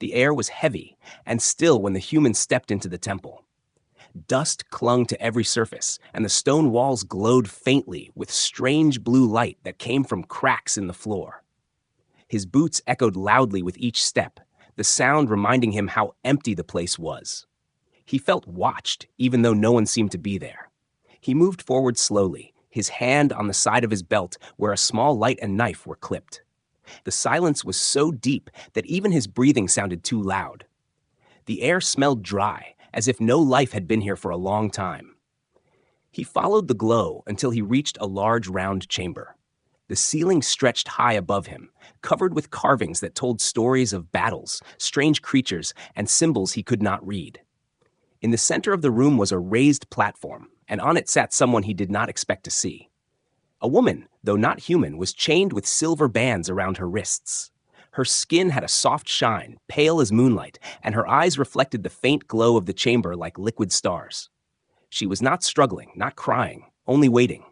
The air was heavy and still when the human stepped into the temple. Dust clung to every surface, and the stone walls glowed faintly with strange blue light that came from cracks in the floor. His boots echoed loudly with each step, the sound reminding him how empty the place was. He felt watched, even though no one seemed to be there. He moved forward slowly, his hand on the side of his belt where a small light and knife were clipped. The silence was so deep that even his breathing sounded too loud. The air smelled dry, as if no life had been here for a long time. He followed the glow until he reached a large round chamber. The ceiling stretched high above him, covered with carvings that told stories of battles, strange creatures, and symbols he could not read. In the center of the room was a raised platform, and on it sat someone he did not expect to see. A woman, though not human, was chained with silver bands around her wrists. Her skin had a soft shine, pale as moonlight, and her eyes reflected the faint glow of the chamber like liquid stars. She was not struggling, not crying, only waiting.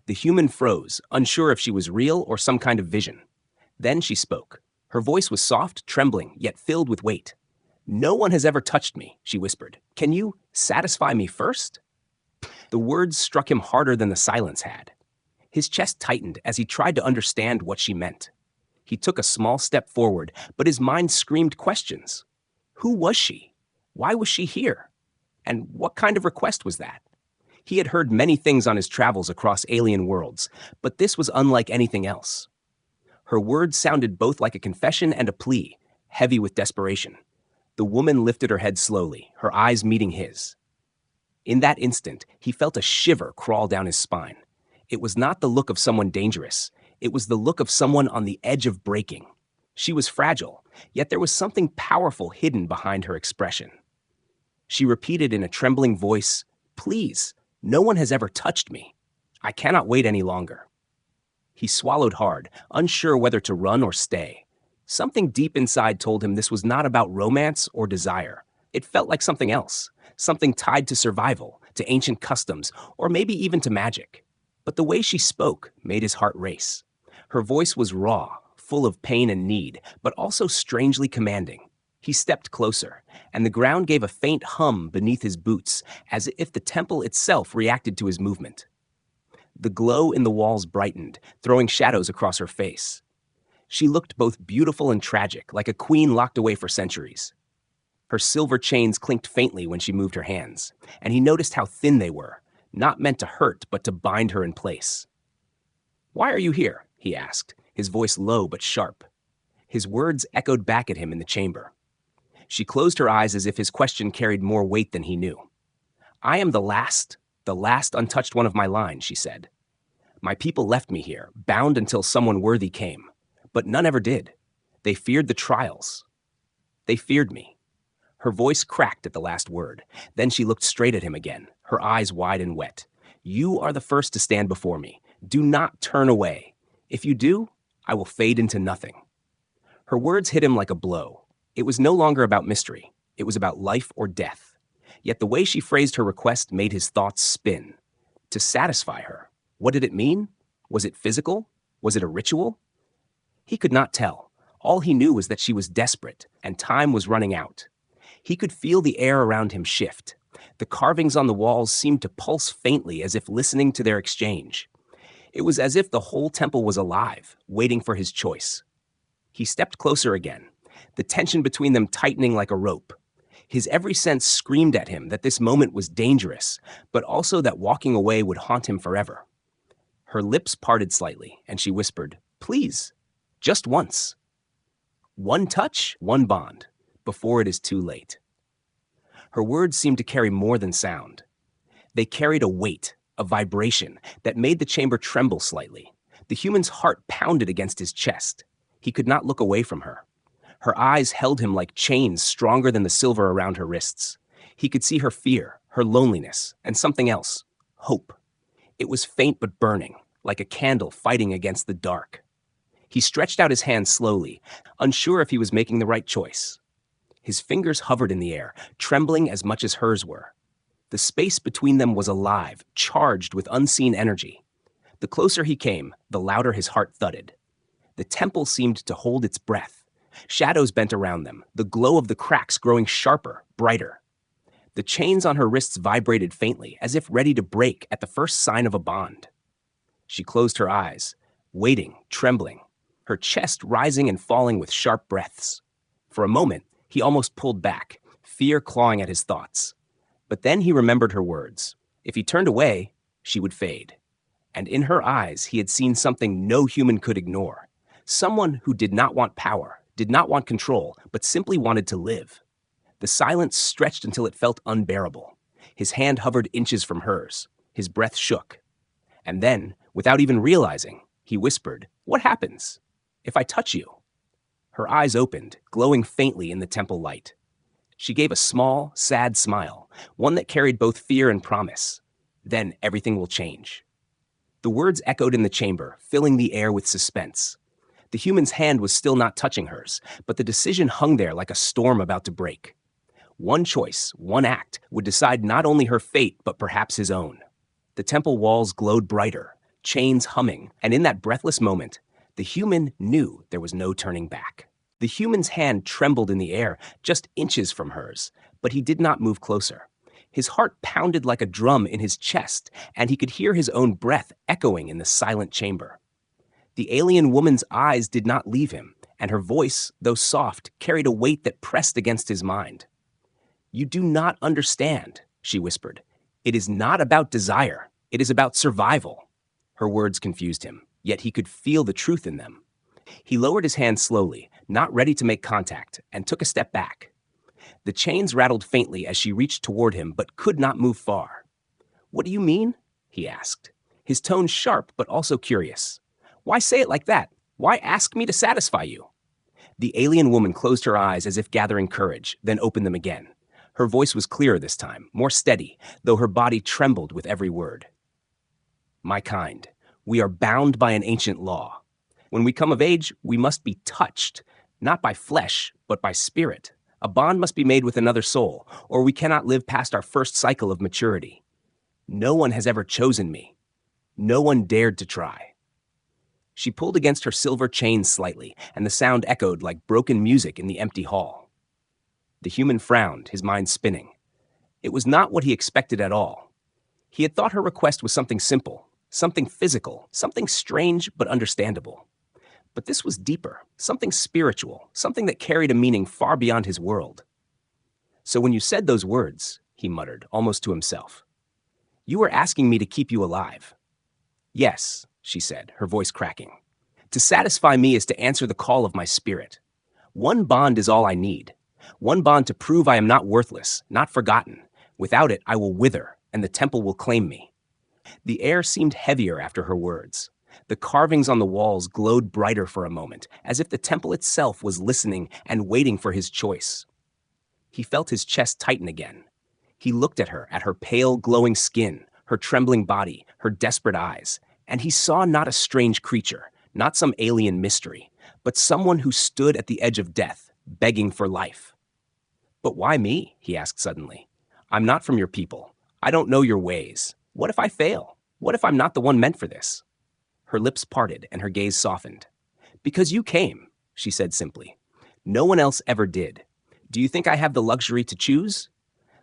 The human froze, unsure if she was real or some kind of vision. Then she spoke. Her voice was soft, trembling, yet filled with weight. "No one has ever touched me," she whispered. "Can you satisfy me first?" The words struck him harder than the silence had. His chest tightened as he tried to understand what she meant. He took a small step forward, but his mind screamed questions. Who was she? Why was she here? And what kind of request was that? He had heard many things on his travels across alien worlds, but this was unlike anything else. Her words sounded both like a confession and a plea, heavy with desperation. The woman lifted her head slowly, her eyes meeting his. In that instant, he felt a shiver crawl down his spine. It was not the look of someone dangerous. It was the look of someone on the edge of breaking. She was fragile, yet there was something powerful hidden behind her expression. She repeated in a trembling voice, "Please, no one has ever touched me. I cannot wait any longer." He swallowed hard, unsure whether to run or stay. Something deep inside told him this was not about romance or desire. It felt like something else, something tied to survival, to ancient customs, or maybe even to magic. But the way she spoke made his heart race. Her voice was raw, full of pain and need, but also strangely commanding. He stepped closer, and the ground gave a faint hum beneath his boots, as if the temple itself reacted to his movement. The glow in the walls brightened, throwing shadows across her face. She looked both beautiful and tragic, like a queen locked away for centuries. Her silver chains clinked faintly when she moved her hands, and he noticed how thin they were, not meant to hurt but to bind her in place. "Why are you here?" he asked, his voice low but sharp. His words echoed back at him in the chamber. She closed her eyes as if his question carried more weight than he knew. "I am the last untouched one of my line," she said. "My people left me here, bound until someone worthy came. But none ever did. They feared the trials. They feared me." Her voice cracked at the last word. Then she looked straight at him again, her eyes wide and wet. "You are the first to stand before me. Do not turn away. If you do, I will fade into nothing." Her words hit him like a blow. It was no longer about mystery. It was about life or death. Yet the way she phrased her request made his thoughts spin. To satisfy her. What did it mean? Was it physical? Was it a ritual? He could not tell. All he knew was that she was desperate, and time was running out. He could feel the air around him shift. The carvings on the walls seemed to pulse faintly as if listening to their exchange. It was as if the whole temple was alive, waiting for his choice. He stepped closer again, the tension between them tightening like a rope. His every sense screamed at him that this moment was dangerous, but also that walking away would haunt him forever. Her lips parted slightly, and she whispered, "Please, just once. One touch, one bond, before it is too late." Her words seemed to carry more than sound. They carried a weight, a vibration, that made the chamber tremble slightly. The human's heart pounded against his chest. He could not look away from her. Her eyes held him like chains stronger than the silver around her wrists. He could see her fear, her loneliness, and something else, hope. It was faint but burning, like a candle fighting against the dark. He stretched out his hand slowly, unsure if he was making the right choice. His fingers hovered in the air, trembling as much as hers were. The space between them was alive, charged with unseen energy. The closer he came, the louder his heart thudded. The temple seemed to hold its breath, Shadows bent around them, the glow of the cracks growing sharper, brighter. The chains on her wrists vibrated faintly, as if ready to break at the first sign of a bond. She closed her eyes, waiting, trembling, her chest rising and falling with sharp breaths. For a moment, he almost pulled back, fear clawing at his thoughts. But then he remembered her words. If he turned away, she would fade. And in her eyes, he had seen something no human could ignore. Someone who did not want power, did not want control, but simply wanted to live. The silence stretched until it felt unbearable. His hand hovered inches from hers. His breath shook. And then, without even realizing, he whispered, "What happens if I touch you?" Her eyes opened, glowing faintly in the temple light. She gave a small, sad smile, one that carried both fear and promise. "Then everything will change." The words echoed in the chamber, filling the air with suspense. The human's hand was still not touching hers, but the decision hung there like a storm about to break. One choice, one act, would decide not only her fate, but perhaps his own. The temple walls glowed brighter, chains humming, and in that breathless moment, the human knew there was no turning back. The human's hand trembled in the air, just inches from hers, but he did not move closer. His heart pounded like a drum in his chest, and he could hear his own breath echoing in the silent chamber. The alien woman's eyes did not leave him, and her voice, though soft, carried a weight that pressed against his mind. "You do not understand," she whispered. "It is not about desire. It is about survival." Her words confused him, yet he could feel the truth in them. He lowered his hand slowly, not ready to make contact, and took a step back. The chains rattled faintly as she reached toward him, but could not move far. "What do you mean?" he asked, his tone sharp but also curious. "Why say it like that? Why ask me to satisfy you?" The alien woman closed her eyes as if gathering courage, then opened them again. Her voice was clearer this time, more steady, though her body trembled with every word. "My kind, we are bound by an ancient law. When we come of age, we must be touched, not by flesh, but by spirit. A bond must be made with another soul, or we cannot live past our first cycle of maturity. No one has ever chosen me. No one dared to try." She pulled against her silver chains slightly, and the sound echoed like broken music in the empty hall. The human frowned, his mind spinning. It was not what he expected at all. He had thought her request was something simple, something physical, something strange but understandable. But this was deeper, something spiritual, something that carried a meaning far beyond his world. "So when you said those words," he muttered, almost to himself, "you were asking me to keep you alive." "Yes," she said, her voice cracking. "To satisfy me is to answer the call of my spirit. One bond is all I need. One bond to prove I am not worthless, not forgotten. Without it, I will wither, and the temple will claim me." The air seemed heavier after her words. The carvings on the walls glowed brighter for a moment, as if the temple itself was listening and waiting for his choice. He felt his chest tighten again. He looked at her pale, glowing skin, her trembling body, her desperate eyes, and he saw not a strange creature, not some alien mystery, but someone who stood at the edge of death, begging for life. "But why me?" he asked suddenly. "I'm not from your people. I don't know your ways. What if I fail? What if I'm not the one meant for this?" Her lips parted and her gaze softened. "Because you came," she said simply. "No one else ever did. Do you think I have the luxury to choose?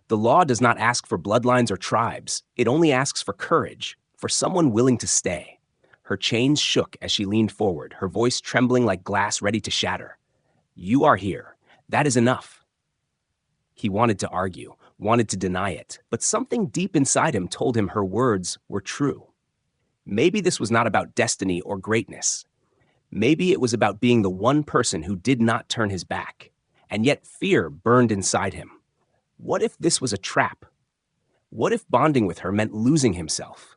The law does not ask for bloodlines or tribes. It only asks for courage, for someone willing to stay." Her chains shook as she leaned forward, her voice trembling like glass ready to shatter. "You are here. That is enough." He wanted to argue, wanted to deny it, but something deep inside him told him her words were true. Maybe this was not about destiny or greatness. Maybe it was about being the one person who did not turn his back. And yet fear burned inside him. What if this was a trap? What if bonding with her meant losing himself?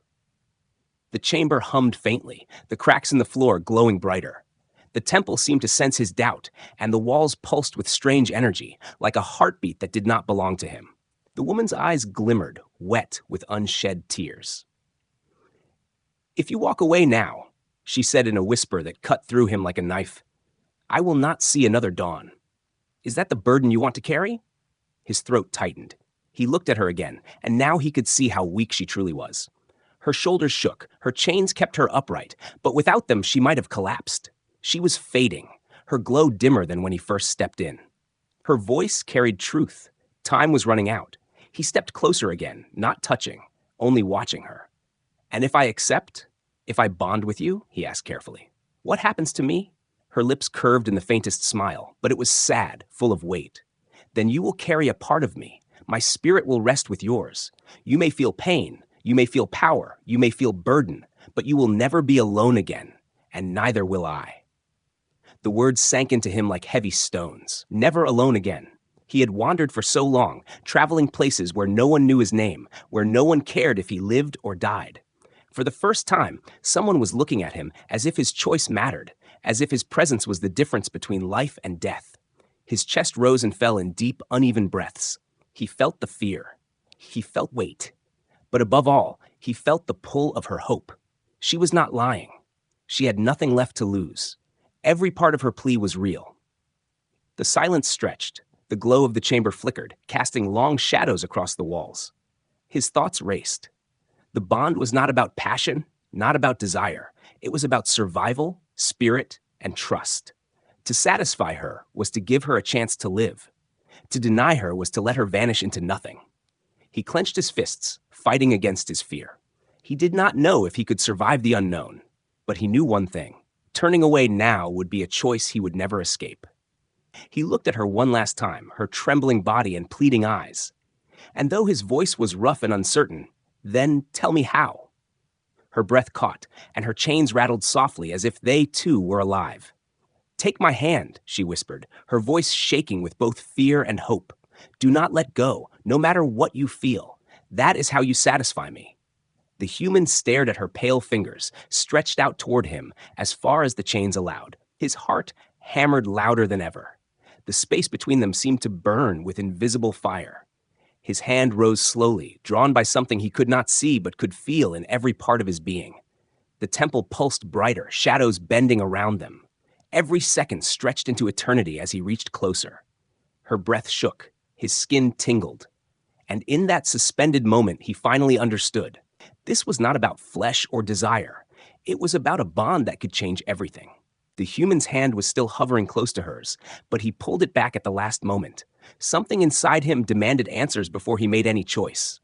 The chamber hummed faintly, the cracks in the floor glowing brighter. The temple seemed to sense his doubt, and the walls pulsed with strange energy, like a heartbeat that did not belong to him. The woman's eyes glimmered, wet with unshed tears. "If you walk away now," she said in a whisper that cut through him like a knife, "I will not see another dawn. Is that the burden you want to carry?" His throat tightened. He looked at her again, and now he could see how weak she truly was. Her shoulders shook, her chains kept her upright, but without them she might have collapsed. She was fading. her glow dimmer than when he first stepped in. Her voice carried truth. Time was running out. He stepped closer again, not touching, only watching her. "And if I accept? If I bond with you?" he asked carefully. "What happens to me?" Her lips curved in the faintest smile, but it was sad, full of weight. "Then you will carry a part of me. My spirit will rest with yours. You may feel pain, you may feel power, you may feel burden, but you will never be alone again, and neither will I." The words sank into him like heavy stones. Never alone again. He had wandered for so long, traveling places where no one knew his name, where no one cared if he lived or died. For the first time, someone was looking at him as if his choice mattered, as if his presence was the difference between life and death. His chest rose and fell in deep, uneven breaths. He felt the fear. He felt weight. But above all, he felt the pull of her hope. She was not lying. She had nothing left to lose. Every part of her plea was real. The silence stretched. The glow of the chamber flickered, casting long shadows across the walls. His thoughts raced. The bond was not about passion, not about desire. It was about survival, spirit, and trust. To satisfy her was to give her a chance to live. To deny her was to let her vanish into nothing. He clenched his fists, fighting against his fear. He did not know if he could survive the unknown, but he knew one thing. Turning away now would be a choice he would never escape. He looked at her one last time, her trembling body and pleading eyes. And though his voice was rough and uncertain, "Then tell me how." Her breath caught, and her chains rattled softly as if they, too, were alive. "Take my hand," she whispered, her voice shaking with both fear and hope. "Do not let go, no matter what you feel. That is how you satisfy me." The human stared at her pale fingers, stretched out toward him as far as the chains allowed. His heart hammered louder than ever. The space between them seemed to burn with invisible fire. His hand rose slowly, drawn by something he could not see but could feel in every part of his being. The temple pulsed brighter, shadows bending around them. Every second stretched into eternity as he reached closer. Her breath shook, his skin tingled. And in that suspended moment, he finally understood. This was not about flesh or desire. It was about a bond that could change everything. The human's hand was still hovering close to hers, but he pulled it back at the last moment. Something inside him demanded answers before he made any choice.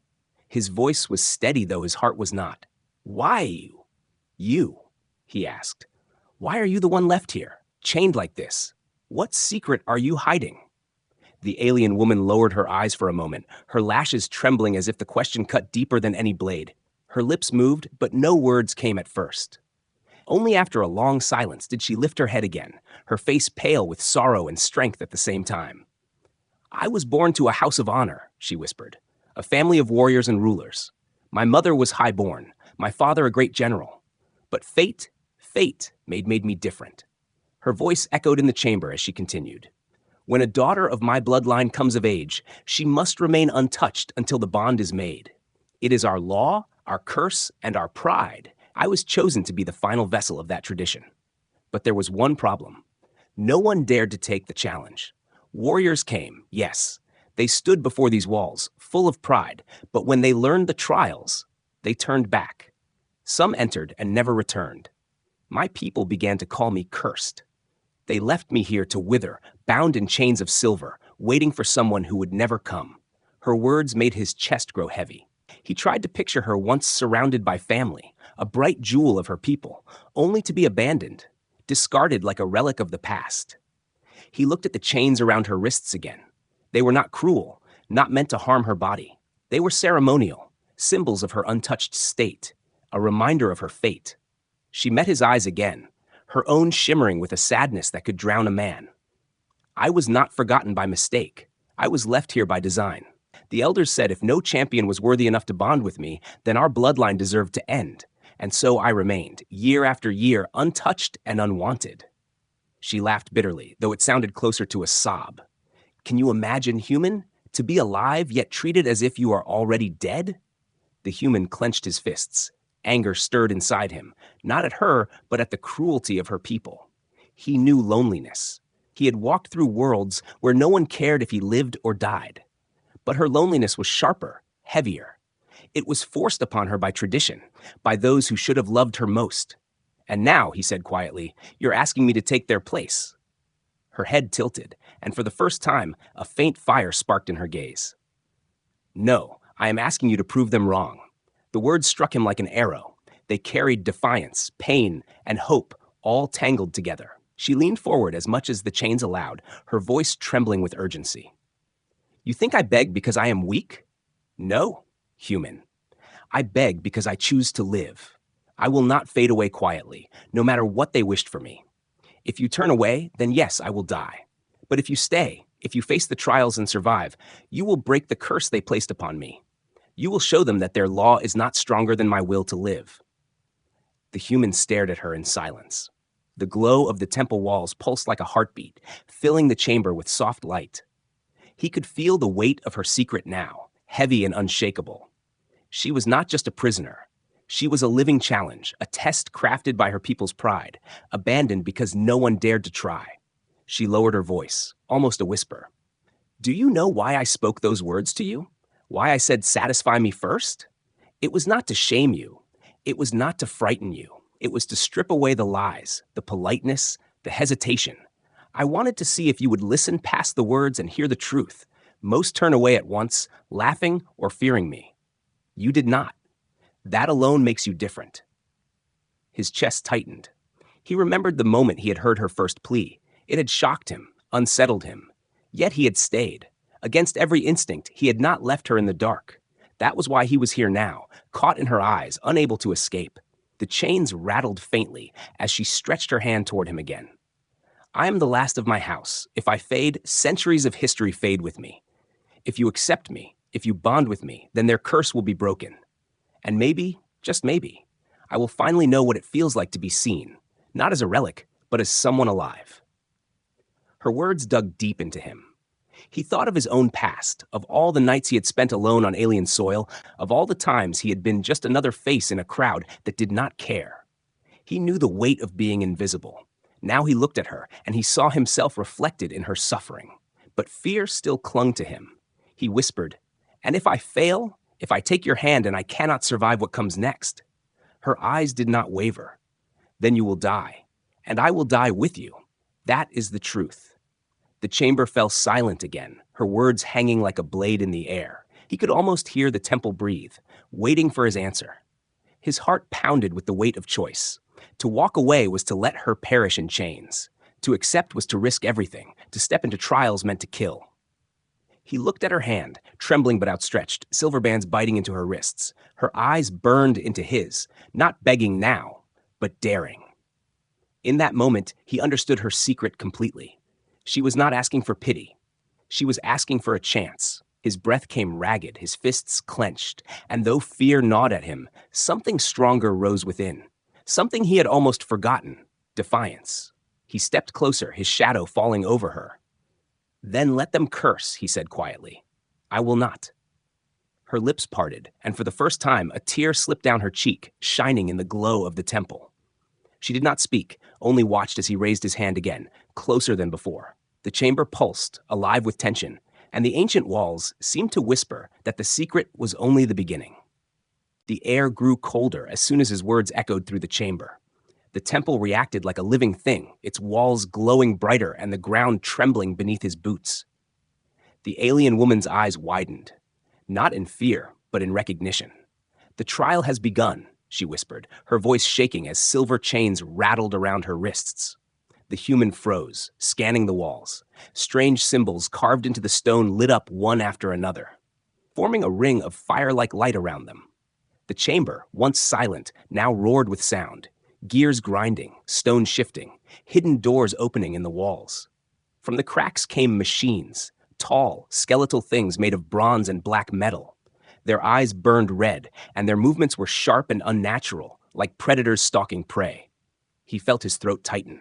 His voice was steady, though his heart was not. "Why you?" "You?" he asked. "Why are you the one left here, chained like this? What secret are you hiding?" The alien woman lowered her eyes for a moment, her lashes trembling as if the question cut deeper than any blade. Her lips moved, but no words came at first. Only after a long silence did she lift her head again, her face pale with sorrow and strength at the same time. "I was born to a house of honor," she whispered, "a family of warriors and rulers. My mother was high-born, my father a great general. But fate made me different." Her voice echoed in the chamber as she continued. "When a daughter of my bloodline comes of age, she must remain untouched until the bond is made. It is our law, our curse, and our pride. I was chosen to be the final vessel of that tradition. But there was one problem. No one dared to take the challenge. Warriors came, yes. They stood before these walls, full of pride, but when they learned the trials, they turned back. Some entered and never returned. My people began to call me cursed. They left me here to wither, bound in chains of silver, waiting for someone who would never come." Her words made his chest grow heavy. He tried to picture her once surrounded by family, a bright jewel of her people, only to be abandoned, discarded like a relic of the past. He looked at the chains around her wrists again. They were not cruel, not meant to harm her body. They were ceremonial, symbols of her untouched state, a reminder of her fate. She met his eyes again, her own shimmering with a sadness that could drown a man. "I was not forgotten by mistake. I was left here by design. The elders said if no champion was worthy enough to bond with me, then our bloodline deserved to end. And so I remained, year after year, untouched and unwanted." She laughed bitterly, though it sounded closer to a sob. "Can you imagine, human? To be alive, yet treated as if you are already dead?" The human clenched his fists. Anger stirred inside him, not at her, but at the cruelty of her people. He knew loneliness. He had walked through worlds where no one cared if he lived or died. But her loneliness was sharper, heavier. It was forced upon her by tradition, by those who should have loved her most. "And now," he said quietly, "you're asking me to take their place." Her head tilted, and for the first time, a faint fire sparked in her gaze. "No, I am asking you to prove them wrong." The words struck him like an arrow. They carried defiance, pain, and hope, all tangled together. She leaned forward as much as the chains allowed, her voice trembling with urgency. "You think I beg because I am weak? No, human. I beg because I choose to live. I will not fade away quietly, no matter what they wished for me. If you turn away, then yes, I will die. But if you stay, if you face the trials and survive, you will break the curse they placed upon me. You will show them that their law is not stronger than my will to live." The human stared at her in silence. The glow of the temple walls pulsed like a heartbeat, filling the chamber with soft light. He could feel the weight of her secret now, heavy and unshakable. She was not just a prisoner. She was a living challenge, a test crafted by her people's pride, abandoned because no one dared to try. She lowered her voice, almost a whisper. "Do you know why I spoke those words to you? Why I said, 'Satisfy me first'? It was not to shame you. It was not to frighten you. It was to strip away the lies, the politeness, the hesitation. I wanted to see if you would listen past the words and hear the truth. Most turn away at once, laughing or fearing me. You did not. That alone makes you different." His chest tightened. He remembered the moment he had heard her first plea. It had shocked him, unsettled him. Yet he had stayed. Against every instinct, he had not left her in the dark. That was why he was here now, caught in her eyes, unable to escape. The chains rattled faintly as she stretched her hand toward him again. "I am the last of my house. If I fade, centuries of history fade with me. If you accept me, if you bond with me, then their curse will be broken. And maybe, just maybe, I will finally know what it feels like to be seen, not as a relic, but as someone alive." Her words dug deep into him. He thought of his own past, of all the nights he had spent alone on alien soil, of all the times he had been just another face in a crowd that did not care. He knew the weight of being invisible. Now he looked at her, and he saw himself reflected in her suffering. But fear still clung to him. He whispered, "And if I fail, if I take your hand and I cannot survive what comes next?" Her eyes did not waver. "Then you will die, and I will die with you. That is the truth." The chamber fell silent again, her words hanging like a blade in the air. He could almost hear the temple breathe, waiting for his answer. His heart pounded with the weight of choice. To walk away was to let her perish in chains. To accept was to risk everything, to step into trials meant to kill. He looked at her hand, trembling but outstretched, silver bands biting into her wrists. Her eyes burned into his, not begging now, but daring. In that moment, he understood her secret completely. She was not asking for pity. She was asking for a chance. His breath came ragged, his fists clenched, and though fear gnawed at him, something stronger rose within. Something he had almost forgotten, defiance. He stepped closer, his shadow falling over her. "Then let them curse," he said quietly. "I will not." Her lips parted, and for the first time, a tear slipped down her cheek, shining in the glow of the temple. She did not speak, only watched as he raised his hand again, closer than before. The chamber pulsed, alive with tension, and the ancient walls seemed to whisper that the secret was only the beginning. The air grew colder as soon as his words echoed through the chamber. The temple reacted like a living thing, its walls glowing brighter and the ground trembling beneath his boots. The alien woman's eyes widened, not in fear, but in recognition. "The trial has begun," she whispered, her voice shaking as silver chains rattled around her wrists. The human froze, scanning the walls. Strange symbols carved into the stone lit up one after another, forming a ring of fire-like light around them. The chamber, once silent, now roared with sound, gears grinding, stone shifting, hidden doors opening in the walls. From the cracks came machines, tall, skeletal things made of bronze and black metal. Their eyes burned red, and their movements were sharp and unnatural, like predators stalking prey. He felt his throat tighten.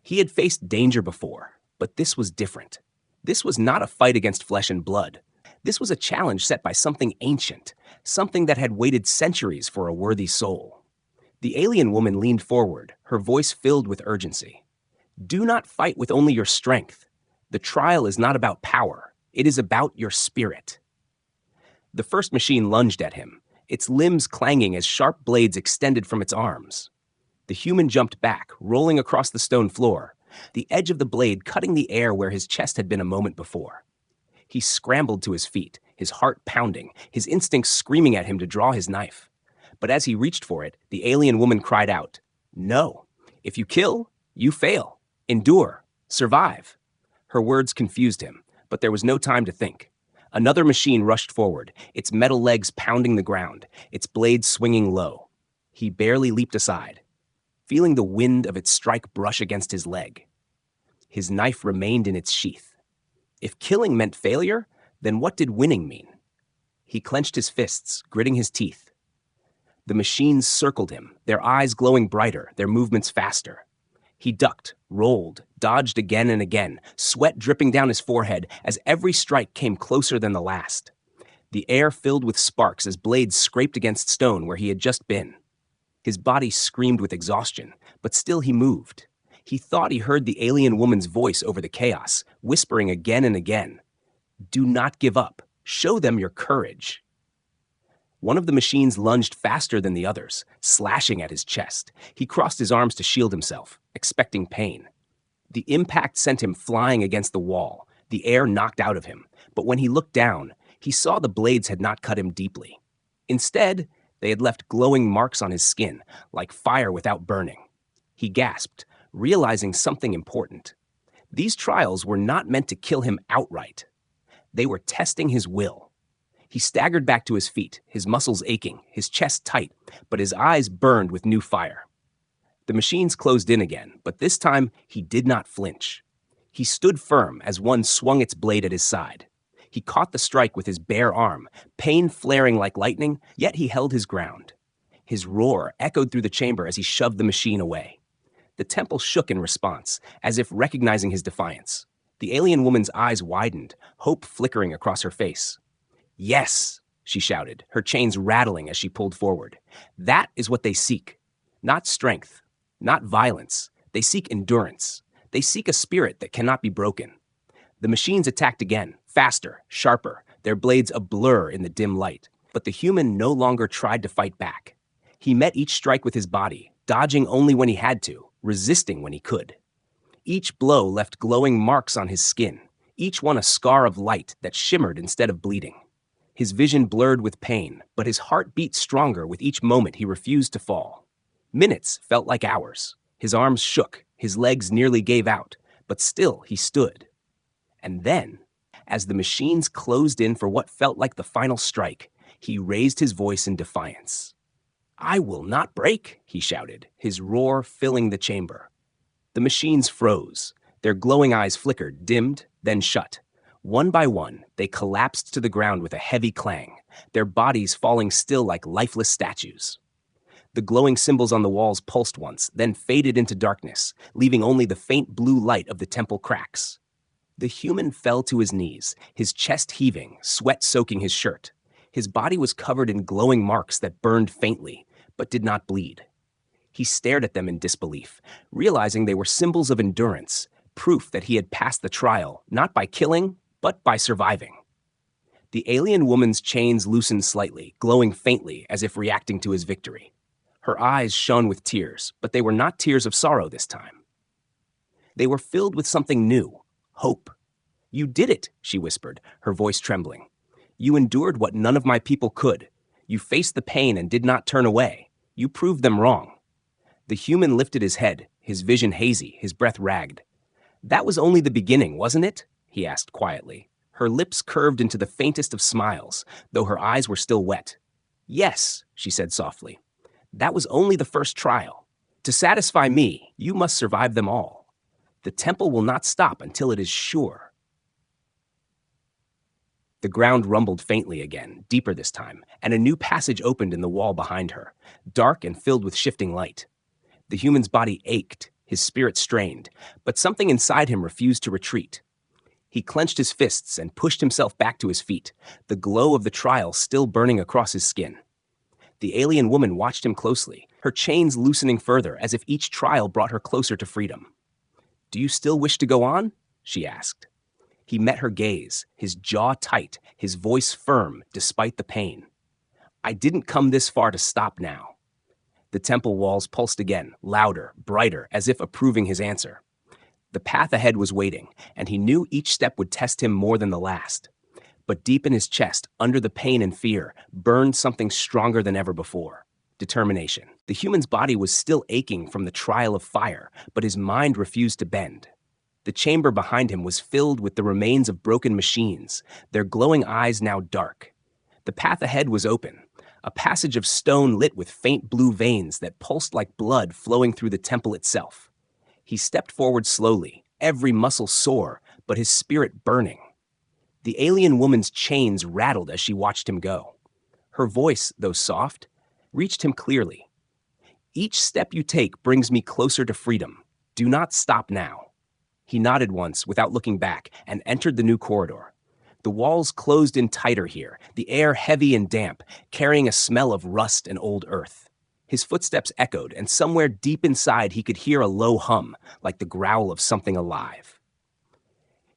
He had faced danger before, but this was different. This was not a fight against flesh and blood. This was a challenge set by something ancient, something that had waited centuries for a worthy soul. The alien woman leaned forward, her voice filled with urgency. "Do not fight with only your strength. The trial is not about power. It is about your spirit." The first machine lunged at him, its limbs clanging as sharp blades extended from its arms. The human jumped back, rolling across the stone floor. the edge of the blade cutting the air where his chest had been a moment before. He scrambled to his feet, his heart pounding, his instincts screaming at him to draw his knife. But as he reached for it, the alien woman cried out, "No. If you kill, you fail. Endure. Survive." Her words confused him, but there was no time to think. Another machine rushed forward, its metal legs pounding the ground, its blades swinging low. He barely leaped aside, feeling the wind of its strike brush against his leg. His knife remained in its sheath. If killing meant failure, then what did winning mean? He clenched his fists, gritting his teeth. The machines circled him, their eyes glowing brighter, their movements faster. He ducked, rolled, dodged again and again, sweat dripping down his forehead as every strike came closer than the last. The air filled with sparks as blades scraped against stone where he had just been. His body screamed with exhaustion, but still he moved. He thought he heard the alien woman's voice over the chaos, whispering again and again, "Do not give up. Show them your courage." One of the machines lunged faster than the others, slashing at his chest. He crossed his arms to shield himself, expecting pain. The impact sent him flying against the wall, the air knocked out of him. But when he looked down, he saw the blades had not cut him deeply. Instead, they had left glowing marks on his skin, like fire without burning. He gasped, realizing something important. These trials were not meant to kill him outright. They were testing his will. He staggered back to his feet, his muscles aching, his chest tight, but his eyes burned with new fire. The machines closed in again, but this time he did not flinch. He stood firm as one swung its blade at his side. He caught the strike with his bare arm, pain flaring like lightning, yet he held his ground. His roar echoed through the chamber as he shoved the machine away. The temple shook in response, as if recognizing his defiance. The alien woman's eyes widened, hope flickering across her face. "Yes," she shouted, her chains rattling as she pulled forward. "That is what they seek. Not strength, not violence. They seek endurance. They seek a spirit that cannot be broken." The machines attacked again, faster, sharper, their blades a blur in the dim light. But the human no longer tried to fight back. He met each strike with his body, dodging only when he had to, resisting when he could. Each blow left glowing marks on his skin, each one a scar of light that shimmered instead of bleeding. His vision blurred with pain, but his heart beat stronger with each moment he refused to fall. Minutes felt like hours. His arms shook, his legs nearly gave out, but still he stood. And then, as the machines closed in for what felt like the final strike, he raised his voice in defiance. "I will not break," he shouted, his roar filling the chamber. The machines froze. Their glowing eyes flickered, dimmed, then shut. One by one, they collapsed to the ground with a heavy clang, their bodies falling still like lifeless statues. The glowing symbols on the walls pulsed once, then faded into darkness, leaving only the faint blue light of the temple cracks. The human fell to his knees, his chest heaving, sweat soaking his shirt. His body was covered in glowing marks that burned faintly, but did not bleed. He stared at them in disbelief, realizing they were symbols of endurance, proof that he had passed the trial, not by killing, but by surviving. The alien woman's chains loosened slightly, glowing faintly as if reacting to his victory. Her eyes shone with tears, but they were not tears of sorrow this time. They were filled with something new, hope. "You did it," she whispered, her voice trembling. "You endured what none of my people could. You faced the pain and did not turn away. You proved them wrong." The human lifted his head, his vision hazy, his breath ragged. "That was only the beginning, wasn't it?" he asked quietly. Her lips curved into the faintest of smiles, though her eyes were still wet. "Yes," she said softly. "That was only the first trial. To satisfy me, you must survive them all. The temple will not stop until it is sure." The ground rumbled faintly again, deeper this time, and a new passage opened in the wall behind her, dark and filled with shifting light. The human's body ached, his spirit strained, but something inside him refused to retreat. He clenched his fists and pushed himself back to his feet, the glow of the trial still burning across his skin. The alien woman watched him closely, her chains loosening further as if each trial brought her closer to freedom. "Do you still wish to go on?" she asked. He met her gaze, his jaw tight, his voice firm despite the pain. "I didn't come this far to stop now." The temple walls pulsed again, louder, brighter, as if approving his answer. The path ahead was waiting, and he knew each step would test him more than the last. But deep in his chest, under the pain and fear, burned something stronger than ever before: determination. The human's body was still aching from the trial of fire, but his mind refused to bend. The chamber behind him was filled with the remains of broken machines, their glowing eyes now dark. The path ahead was open, a passage of stone lit with faint blue veins that pulsed like blood flowing through the temple itself. He stepped forward slowly, every muscle sore, but his spirit burning. The alien woman's chains rattled as she watched him go. Her voice, though soft, reached him clearly. "Each step you take brings me closer to freedom. Do not stop now." He nodded once without looking back and entered the new corridor. The walls closed in tighter here, the air heavy and damp, carrying a smell of rust and old earth. His footsteps echoed, and somewhere deep inside he could hear a low hum, like the growl of something alive.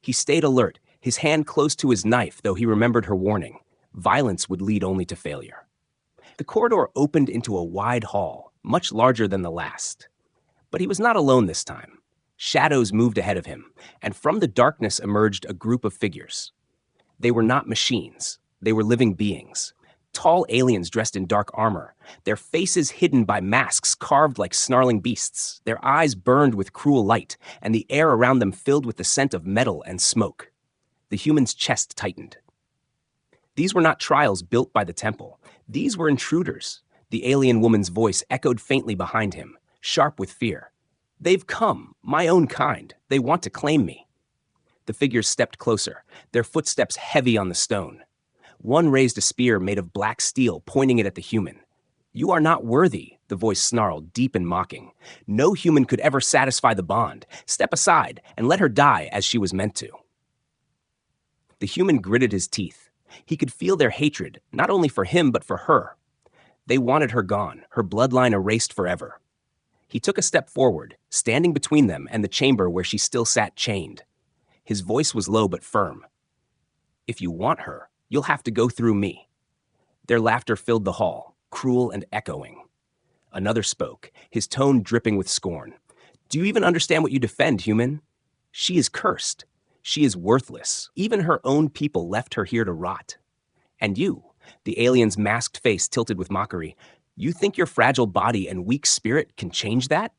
He stayed alert, his hand close to his knife, though he remembered her warning. Violence would lead only to failure. The corridor opened into a wide hall, much larger than the last. But he was not alone this time. Shadows moved ahead of him, and from the darkness emerged a group of figures. They were not machines. They were living beings. Tall aliens dressed in dark armor, their faces hidden by masks carved like snarling beasts. Their eyes burned with cruel light, and the air around them filled with the scent of metal and smoke. The human's chest tightened. These were not trials built by the temple. These were intruders. The alien woman's voice echoed faintly behind him, sharp with fear. "They've come, my own kind. They want to claim me." The figures stepped closer, their footsteps heavy on the stone. One raised a spear made of black steel, pointing it at the human. "You are not worthy," the voice snarled, deep and mocking. "No human could ever satisfy the bond. Step aside and let her die as she was meant to." The human gritted his teeth. He could feel their hatred, not only for him but for her. They wanted her gone, her bloodline erased forever. He took a step forward, standing between them and the chamber where she still sat chained. His voice was low but firm. "If you want her, you'll have to go through me." Their laughter filled the hall, cruel and echoing. Another spoke, his tone dripping with scorn. "Do you even understand what you defend, human? She is cursed. She is worthless. Even her own people left her here to rot. And you," the alien's masked face tilted with mockery, "you think your fragile body and weak spirit can change that?"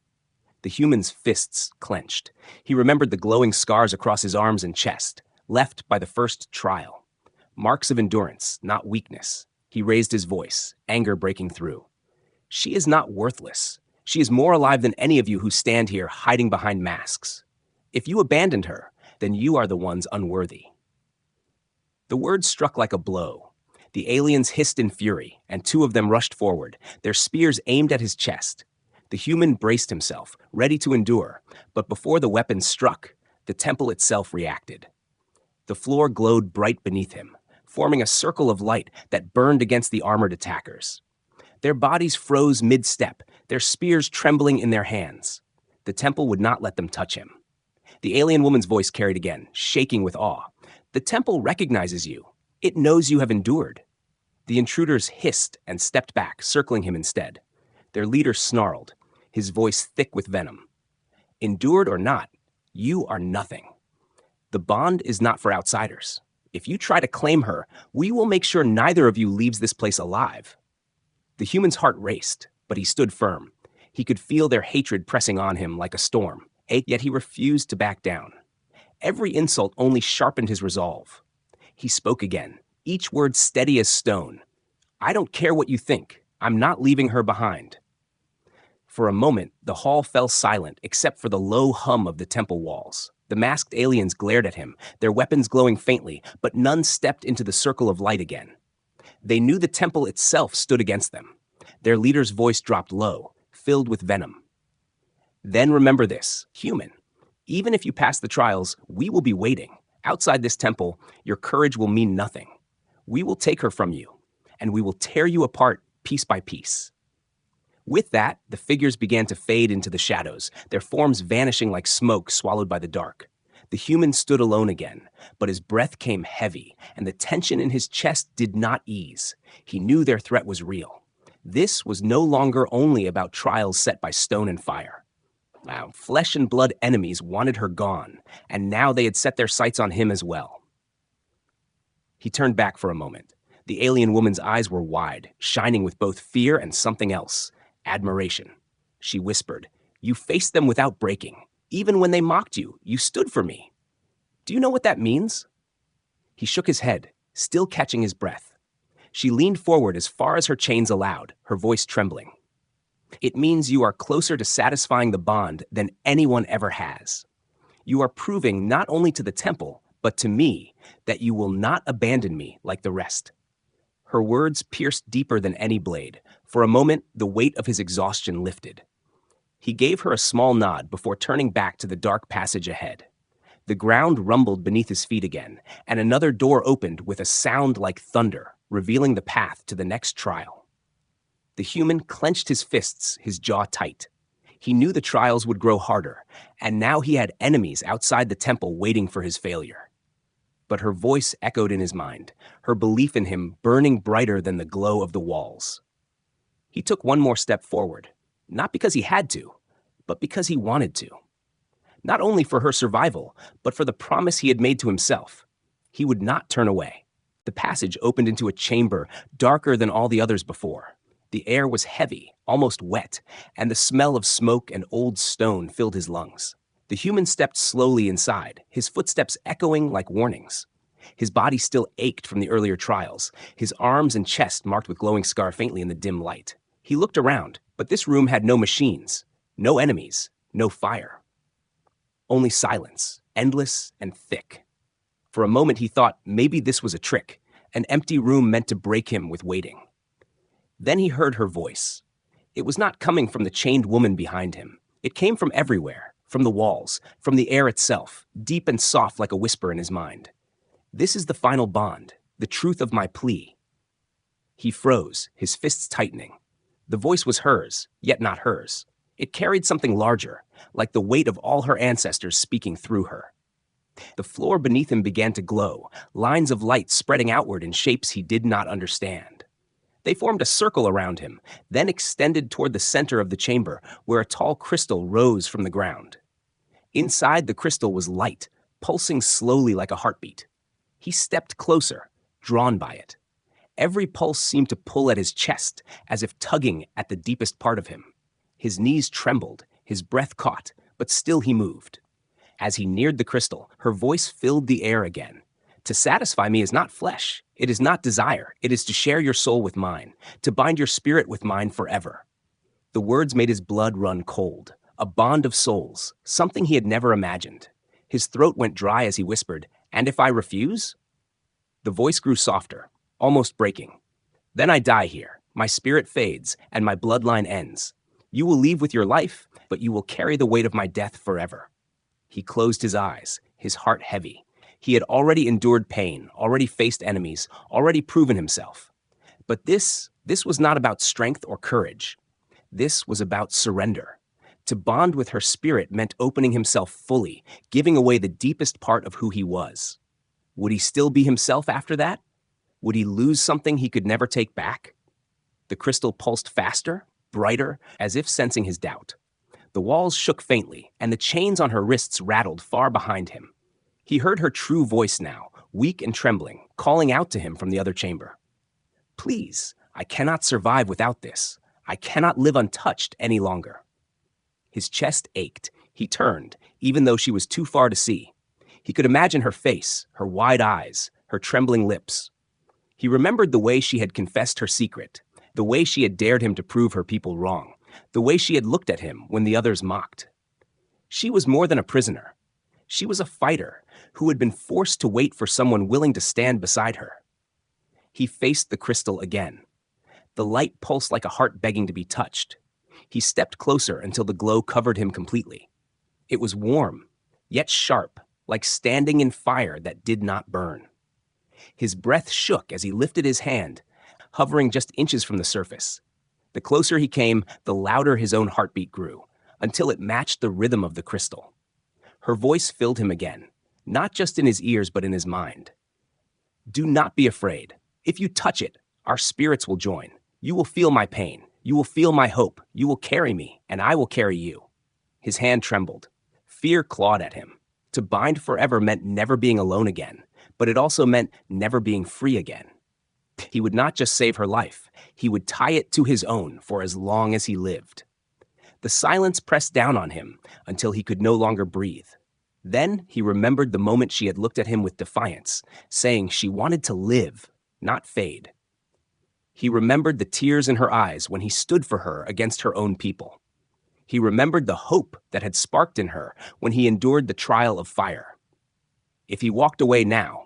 The human's fists clenched. He remembered the glowing scars across his arms and chest, left by the first trial. Marks of endurance, not weakness. He raised his voice, anger breaking through. "She is not worthless. She is more alive than any of you who stand here hiding behind masks. If you abandoned her, then you are the ones unworthy." The words struck like a blow. The aliens hissed in fury, and two of them rushed forward, their spears aimed at his chest. The human braced himself, ready to endure, but before the weapons struck, the temple itself reacted. The floor glowed bright beneath him, forming a circle of light that burned against the armored attackers. Their bodies froze mid-step, their spears trembling in their hands. The temple would not let them touch him. The alien woman's voice carried again, shaking with awe. "The temple recognizes you. It knows you have endured." The intruders hissed and stepped back, circling him instead. Their leader snarled, his voice thick with venom. "Endured or not, you are nothing. The bond is not for outsiders. If you try to claim her, we will make sure neither of you leaves this place alive." The human's heart raced, but he stood firm. He could feel their hatred pressing on him like a storm, yet he refused to back down. Every insult only sharpened his resolve. He spoke again, each word steady as stone. "I don't care what you think. I'm not leaving her behind." For a moment, the hall fell silent except for the low hum of the temple walls. The masked aliens glared at him, their weapons glowing faintly, but none stepped into the circle of light again. They knew the temple itself stood against them. Their leader's voice dropped low, filled with venom. "Then remember this, human. Even if you pass the trials, we will be waiting. Outside this temple, your courage will mean nothing. We will take her from you, and we will tear you apart piece by piece." With that, the figures began to fade into the shadows, their forms vanishing like smoke swallowed by the dark. The human stood alone again, but his breath came heavy, and the tension in his chest did not ease. He knew their threat was real. This was no longer only about trials set by stone and fire. Now, flesh and blood enemies wanted her gone, and now they had set their sights on him as well. He turned back for a moment. The alien woman's eyes were wide, shining with both fear and something else, admiration. She whispered, "You faced them without breaking. Even when they mocked you, you stood for me. Do you know what that means?" He shook his head, still catching his breath. She leaned forward as far as her chains allowed, her voice trembling. "It means you are closer to satisfying the bond than anyone ever has. You are proving not only to the temple, but to me, that you will not abandon me like the rest." Her words pierced deeper than any blade. For a moment, the weight of his exhaustion lifted. He gave her a small nod before turning back to the dark passage ahead. The ground rumbled beneath his feet again, and another door opened with a sound like thunder, revealing the path to the next trial. The human clenched his fists, his jaw tight. He knew the trials would grow harder, and now he had enemies outside the temple waiting for his failure. But her voice echoed in his mind, her belief in him burning brighter than the glow of the walls. He took one more step forward, not because he had to, but because he wanted to. Not only for her survival, but for the promise he had made to himself. He would not turn away. The passage opened into a chamber darker than all the others before. The air was heavy, almost wet, and the smell of smoke and old stone filled his lungs. The human stepped slowly inside, his footsteps echoing like warnings. His body still ached from the earlier trials, his arms and chest marked with glowing scar faintly in the dim light. He looked around, but this room had no machines, no enemies, no fire. Only silence, endless and thick. For a moment he thought maybe this was a trick, an empty room meant to break him with waiting. Then he heard her voice. It was not coming from the chained woman behind him. It came from everywhere, from the walls, from the air itself, deep and soft like a whisper in his mind. "This is the final bond, the truth of my plea." He froze, his fists tightening. The voice was hers, yet not hers. It carried something larger, like the weight of all her ancestors speaking through her. The floor beneath him began to glow, lines of light spreading outward in shapes he did not understand. They formed a circle around him, then extended toward the center of the chamber, where a tall crystal rose from the ground. Inside, the crystal was light, pulsing slowly like a heartbeat. He stepped closer, drawn by it. Every pulse seemed to pull at his chest, as if tugging at the deepest part of him. His knees trembled, his breath caught, but still he moved. As he neared the crystal, her voice filled the air again. "To satisfy me is not flesh. It is not desire. It is to share your soul with mine, to bind your spirit with mine forever." The words made his blood run cold. A bond of souls, something he had never imagined. His throat went dry as he whispered, "And if I refuse?" The voice grew softer, almost breaking. "Then I die here. My spirit fades, and my bloodline ends. You will leave with your life, but you will carry the weight of my death forever." He closed his eyes, his heart heavy. He had already endured pain, already faced enemies, already proven himself. But this was not about strength or courage. This was about surrender. To bond with her spirit meant opening himself fully, giving away the deepest part of who he was. Would he still be himself after that? Would he lose something he could never take back? The crystal pulsed faster, brighter, as if sensing his doubt. The walls shook faintly, and the chains on her wrists rattled far behind him. He heard her true voice now, weak and trembling, calling out to him from the other chamber. "Please, I cannot survive without this. I cannot live untouched any longer." His chest ached. He turned, even though she was too far to see. He could imagine her face, her wide eyes, her trembling lips. He remembered the way she had confessed her secret, the way she had dared him to prove her people wrong, the way she had looked at him when the others mocked. She was more than a prisoner. She was a fighter who had been forced to wait for someone willing to stand beside her. He faced the crystal again. The light pulsed like a heart begging to be touched. He stepped closer until the glow covered him completely. It was warm, yet sharp, like standing in fire that did not burn. His breath shook as he lifted his hand, hovering just inches from the surface. The closer he came, the louder his own heartbeat grew, until it matched the rhythm of the crystal. Her voice filled him again, not just in his ears but in his mind. "Do not be afraid. If you touch it, our spirits will join. You will feel my pain. You will feel my hope. You will carry me, and I will carry you." His hand trembled. Fear clawed at him. To bind forever meant never being alone again, but it also meant never being free again. He would not just save her life, he would tie it to his own for as long as he lived. The silence pressed down on him until he could no longer breathe. Then he remembered the moment she had looked at him with defiance, saying she wanted to live, not fade. He remembered the tears in her eyes when he stood for her against her own people. He remembered the hope that had sparked in her when he endured the trial of fire. If he walked away now,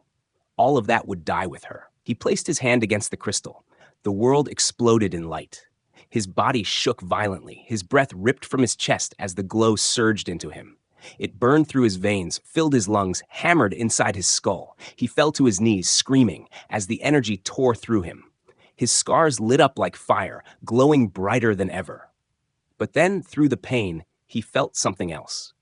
all of that would die with her. He placed his hand against the crystal. The world exploded in light. His body shook violently. His breath ripped from his chest as the glow surged into him. It burned through his veins, filled his lungs, hammered inside his skull. He fell to his knees, screaming, as the energy tore through him. His scars lit up like fire, glowing brighter than ever. But then, through the pain, he felt something else.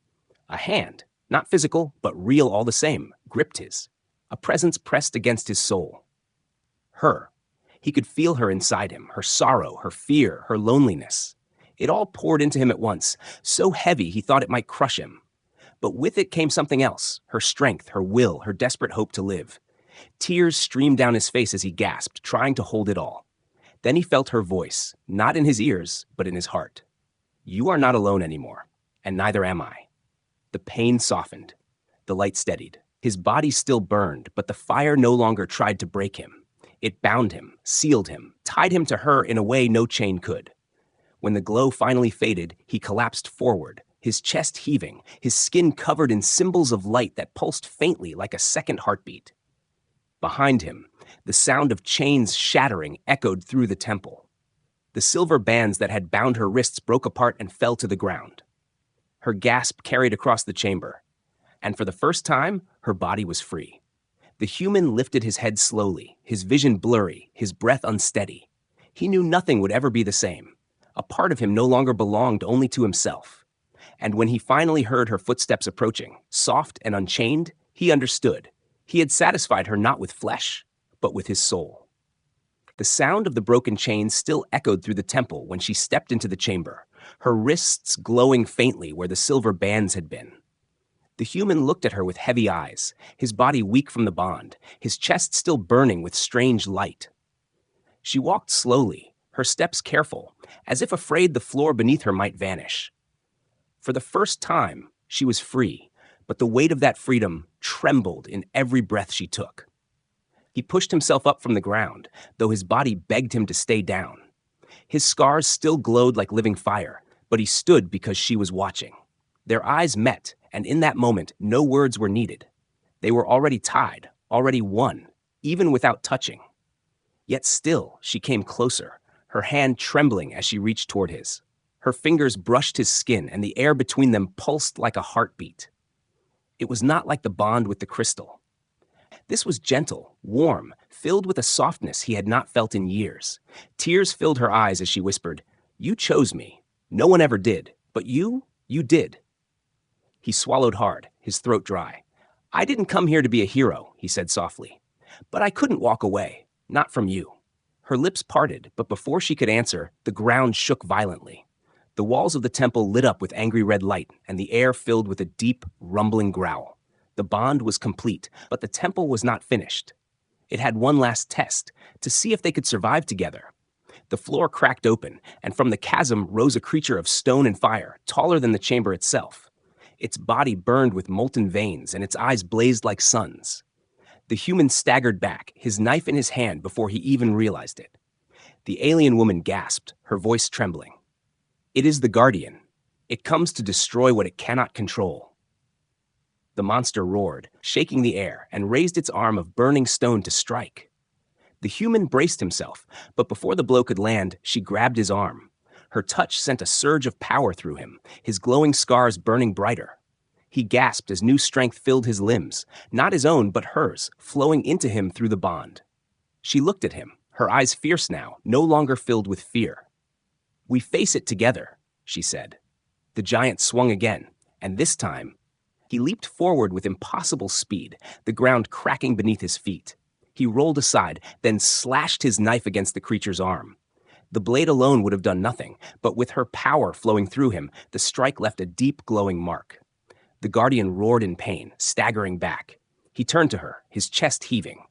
A hand, not physical, but real all the same, gripped his. A presence pressed against his soul. Her. He could feel her inside him, her sorrow, her fear, her loneliness. It all poured into him at once, so heavy he thought it might crush him. But with it came something else, her strength, her will, her desperate hope to live. Tears streamed down his face as he gasped, trying to hold it all. Then he felt her voice, not in his ears, but in his heart. You are not alone anymore, and neither am I. The pain softened. The light steadied. His body still burned, but the fire no longer tried to break him. It bound him, sealed him, tied him to her in a way no chain could. When the glow finally faded, he collapsed forward, his chest heaving, his skin covered in symbols of light that pulsed faintly like a second heartbeat. Behind him, the sound of chains shattering echoed through the temple. The silver bands that had bound her wrists broke apart and fell to the ground. Her gasp carried across the chamber, and for the first time, her body was free. The human lifted his head slowly, his vision blurry, his breath unsteady. He knew nothing would ever be the same. A part of him no longer belonged only to himself. And when he finally heard her footsteps approaching, soft and unchained, he understood. He had satisfied her not with flesh, but with his soul. The sound of the broken chains still echoed through the temple when she stepped into the chamber, her wrists glowing faintly where the silver bands had been. The human looked at her with heavy eyes, his body weak from the bond, his chest still burning with strange light. She walked slowly, her steps careful, as if afraid the floor beneath her might vanish. For the first time, she was free, but the weight of that freedom trembled in every breath she took. He pushed himself up from the ground, though his body begged him to stay down. His scars still glowed like living fire, but he stood because she was watching. Their eyes met, and in that moment, no words were needed. They were already tied, already won, even without touching. Yet still, she came closer, her hand trembling as she reached toward his. Her fingers brushed his skin, and the air between them pulsed like a heartbeat. It was not like the bond with the crystal. This was gentle, warm, filled with a softness he had not felt in years. Tears filled her eyes as she whispered, "You chose me. No one ever did. But you did." He swallowed hard, his throat dry. "I didn't come here to be a hero," he said softly. "But I couldn't walk away, not from you." Her lips parted, but before she could answer, the ground shook violently. The walls of the temple lit up with angry red light, and the air filled with a deep, rumbling growl. The bond was complete, but the temple was not finished. It had one last test, to see if they could survive together. The floor cracked open, and from the chasm rose a creature of stone and fire, taller than the chamber itself. Its body burned with molten veins, and its eyes blazed like suns. The human staggered back, his knife in his hand before he even realized it. The alien woman gasped, her voice trembling. "It is the Guardian. It comes to destroy what it cannot control." The monster roared, shaking the air, and raised its arm of burning stone to strike. The human braced himself, but before the blow could land, she grabbed his arm. Her touch sent a surge of power through him, his glowing scars burning brighter. He gasped as new strength filled his limbs, not his own but hers, flowing into him through the bond. She looked at him, her eyes fierce now, no longer filled with fear. "We face it together," she said. The giant swung again, and this time, he leaped forward with impossible speed, the ground cracking beneath his feet. He rolled aside, then slashed his knife against the creature's arm. The blade alone would have done nothing, but with her power flowing through him, the strike left a deep glowing mark. The Guardian roared in pain, staggering back. He turned to her, his chest heaving.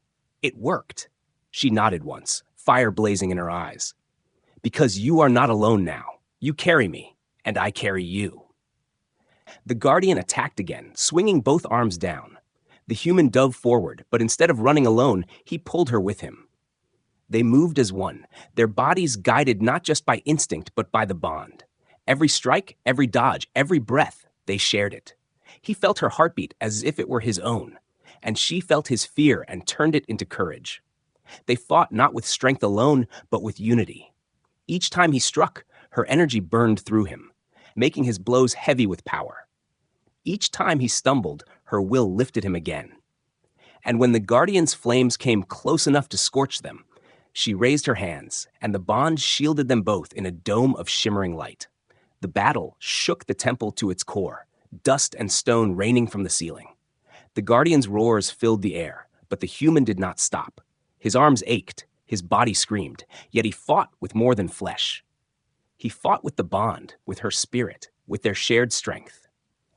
It worked. She nodded once, fire blazing in her eyes. Because you are not alone now. You carry me, and I carry you. The Guardian attacked again, swinging both arms down. The human dove forward, but instead of running alone, he pulled her with him. They moved as one, their bodies guided not just by instinct, but by the bond. Every strike, every dodge, every breath, they shared it. He felt her heartbeat as if it were his own, and she felt his fear and turned it into courage. They fought not with strength alone, but with unity. Each time he struck, her energy burned through him, making his blows heavy with power. Each time he stumbled, her will lifted him again. And when the Guardian's flames came close enough to scorch them, she raised her hands, and the bond shielded them both in a dome of shimmering light. The battle shook the temple to its core, dust and stone raining from the ceiling. The Guardian's roars filled the air, but the human did not stop. His arms ached, his body screamed, yet he fought with more than flesh. He fought with the bond, with her spirit, with their shared strength.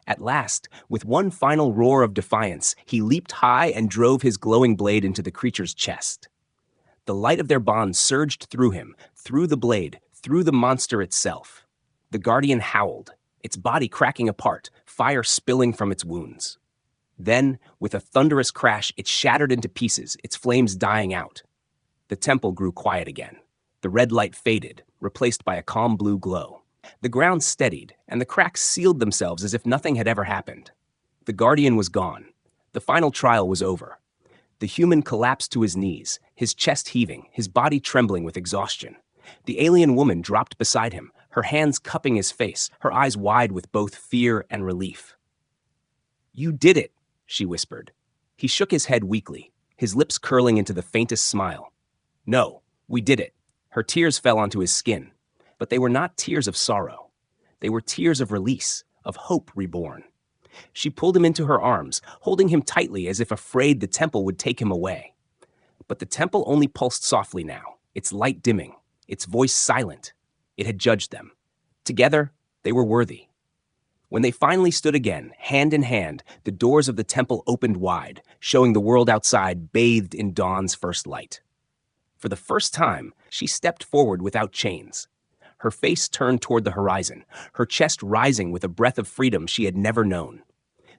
At last, with one final roar of defiance, he leaped high and drove his glowing blade into the creature's chest. The light of their bond surged through him, through the blade, through the monster itself. The Guardian howled, its body cracking apart, fire spilling from its wounds. Then, with a thunderous crash, it shattered into pieces, its flames dying out. The temple grew quiet again. The red light faded, replaced by a calm blue glow. The ground steadied, and the cracks sealed themselves as if nothing had ever happened. The Guardian was gone. The final trial was over. The human collapsed to his knees, his chest heaving, his body trembling with exhaustion. The alien woman dropped beside him, her hands cupping his face, her eyes wide with both fear and relief. "You did it," she whispered. He shook his head weakly, his lips curling into the faintest smile. "No, we did it." Her tears fell onto his skin, but they were not tears of sorrow. They were tears of release, of hope reborn. She pulled him into her arms, holding him tightly as if afraid the temple would take him away. But the temple only pulsed softly now, its light dimming, its voice silent. It had judged them. Together, they were worthy. When they finally stood again, hand in hand, the doors of the temple opened wide, showing the world outside bathed in dawn's first light. For the first time, she stepped forward without chains. Her face turned toward the horizon, her chest rising with a breath of freedom she had never known.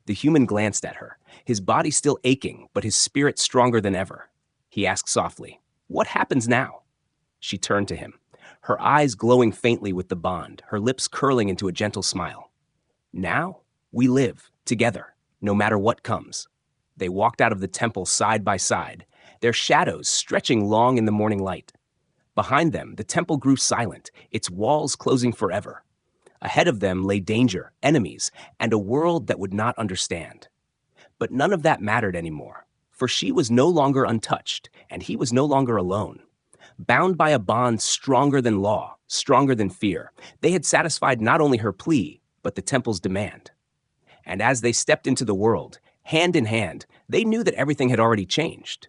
The human glanced at her, his body still aching, but his spirit stronger than ever. He asked softly, "What happens now?" She turned to him, her eyes glowing faintly with the bond, her lips curling into a gentle smile. "Now, we live, together, no matter what comes." They walked out of the temple side by side, their shadows stretching long in the morning light. Behind them, the temple grew silent, its walls closing forever. Ahead of them lay danger, enemies, and a world that would not understand. But none of that mattered anymore, for she was no longer untouched, and he was no longer alone. Bound by a bond stronger than law, stronger than fear, they had satisfied not only her plea, but the temple's demand. And as they stepped into the world, hand in hand, they knew that everything had already changed.